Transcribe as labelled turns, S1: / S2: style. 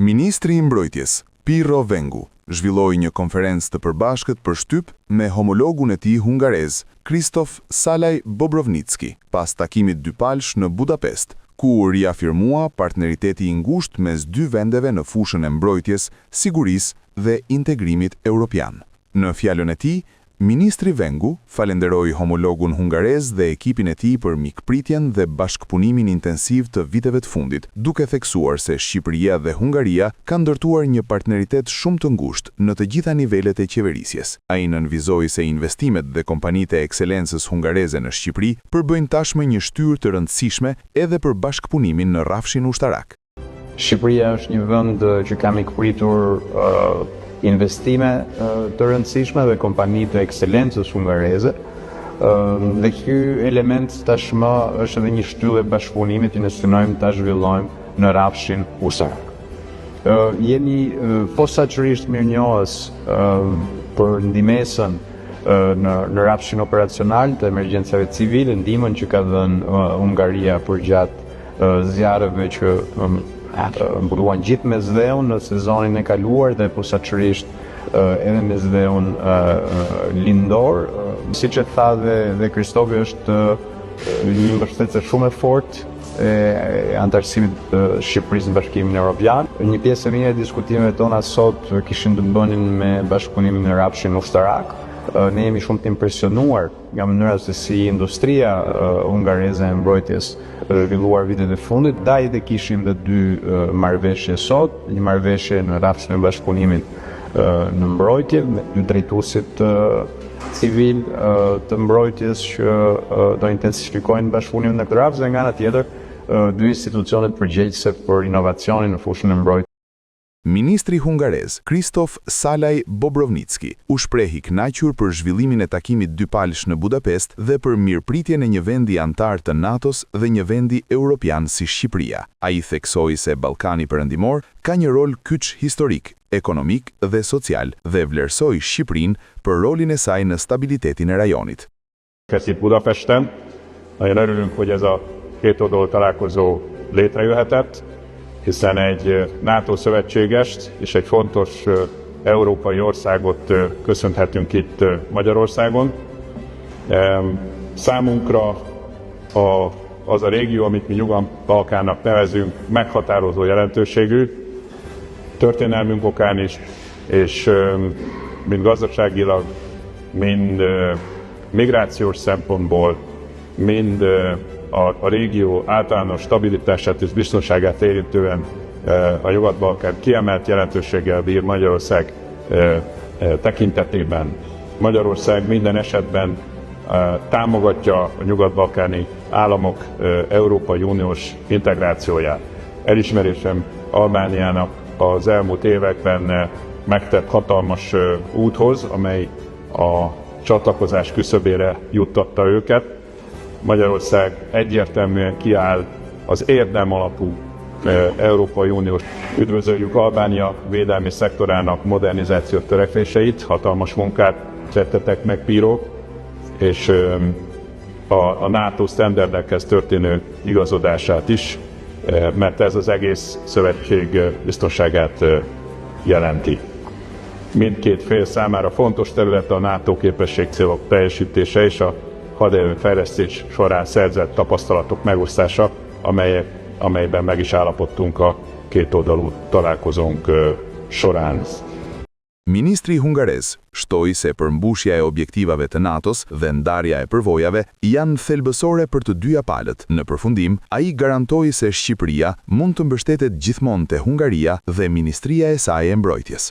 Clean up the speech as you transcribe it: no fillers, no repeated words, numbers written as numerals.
S1: Ministri i Mbrojtjes, Pirro Vengu, zhvilloi një konferencë të përbashkët për shtyp me homologun e tij hungarez, Krzysztof Salaj Bobrovnicki, pas takimit dypalsh në Budapest, ku u riafirmua partneriteti i ngushtë mes dy vendeve në fushën e mbrojtjes, sigurisë dhe integrimit europian. Në fjalën e tij, Ministri Vengu falenderoi homologun hungarez dhe ekipin e tij për mikpritjen dhe bashkëpunimin intensiv të viteve të fundit, duke theksuar se Shqipëria dhe Hungaria kanë ndërtuar një partneritet shumë të ngushtë në të gjitha nivelet e qeverisjes. Ai nënvizoi se investimet dhe kompanitë e ekselencës hungareze në Shqipëri përbëjnë tashmë një shtyrë të rëndësishme edhe për bashkëpunimin në rrafshin ushtarak.
S2: Shqipëria është një vend që ka mikpritur investime të rëndësishme dhe kompani të ekselencës hungareze, dhe ky element tashmë është edhe një shtyllë e bashkëpunimit që ne synojmë ta zhvillojmë në rrafshin ushtarak. Jemi posaçërisht mirënjohës për ndihmesën në rrafshin operacional të emergjencave civile, ndihmën që ka dhënë Hungaria përgjatë zjarreve që mbuluan gjithë Mesdheun në sezonin e kaluar dhe posaçërisht edhe Mesdheun lindor. Siç e tha dhe Kristofi, është një mbështetëse shumë e fortë e antarësimit të Shqipërisë në Bashkimin Evropian. Një pjesë e mirë e diskutimeve tona sot kishin të bënin me bashkëpunimin në rrafshin ushtarak. Ne jemi shumë të impresionuar nga mënyra se si industria hungareze e mbrojtjes zhvilluar vitet e fundit. Ndaj dhe kishim dhe dy marrëveshje sot, një marrëveshje në rrafshin e bashkëpunimit në mbrojtje me dy drejtuesit civil të mbrojtjes që do intensifikojnë bashkëpunimin në këtë rrafsh, dhe nga ana tjetër dy institucionet përgjegjëse për inovacionin në fushën e mbrojtjes.
S1: Ministri hungarez, Krzysztof Salaj Bobrovnicki, u shpreh i kënaqur për zhvillimin e takimit dypalsh në Budapest dhe për mirëpritjen e një vendi antar të NATO-s dhe një vendi europian si Shqipëria. Ai theksoi se Ballkani Perëndimor ka një rol kyç historik, ekonomik dhe social dhe vlerësoi Shqipërinë për rolin e saj në stabilitetin e rajonit.
S3: Itt Budapesten nagyon örülünk, hogy ez a kétoldalú találkozó létrejöhetett, hiszen egy NATO szövetségest és egy fontos európai országot köszönhetünk itt Magyarországon. Számunkra az a régió, amit mi Nyugat-Balkánnak nevezünk, meghatározó jelentőségű, történelmünk okán is, és mind gazdaságilag, mind migrációs szempontból, mind a régió általános stabilitását és biztonságát érintően a Nyugat-Balkán kiemelt jelentőséggel bír Magyarország tekintetében. Magyarország minden esetben támogatja a nyugat-balkáni államok Európai Uniós integrációját. Elismerésem Albániának az elmúlt években megtett hatalmas úthoz, amely a csatlakozás küszöbére juttatta őket. Magyarország egyértelműen kiáll az érdem alapú Európai Uniós. Üdvözöljük Albánia védelmi szektorának modernizáció törekvéseit, hatalmas munkát tettetek meg, bírók, és a NATO sztenderdekhez történő igazodását is, mert ez az egész szövetség biztonságát jelenti. Mindkét fél számára fontos terület a NATO képességcélok teljesítése és a haderőfejlesztés során szerzett tapasztalatok megosztása, amelyben meg is állapodtunk a kétoldalú találkozónk során.
S1: Ministri hungarez shtoi se përmbushja e objektivave të NATO-s dhe ndarja e përvojave janë thelbësore për të dyja palët. Në përfundim, ai garantoi se Shqipëria mund të mbështetet gjithmonë te Hungaria dhe Ministria e saj e Mbrojtjes.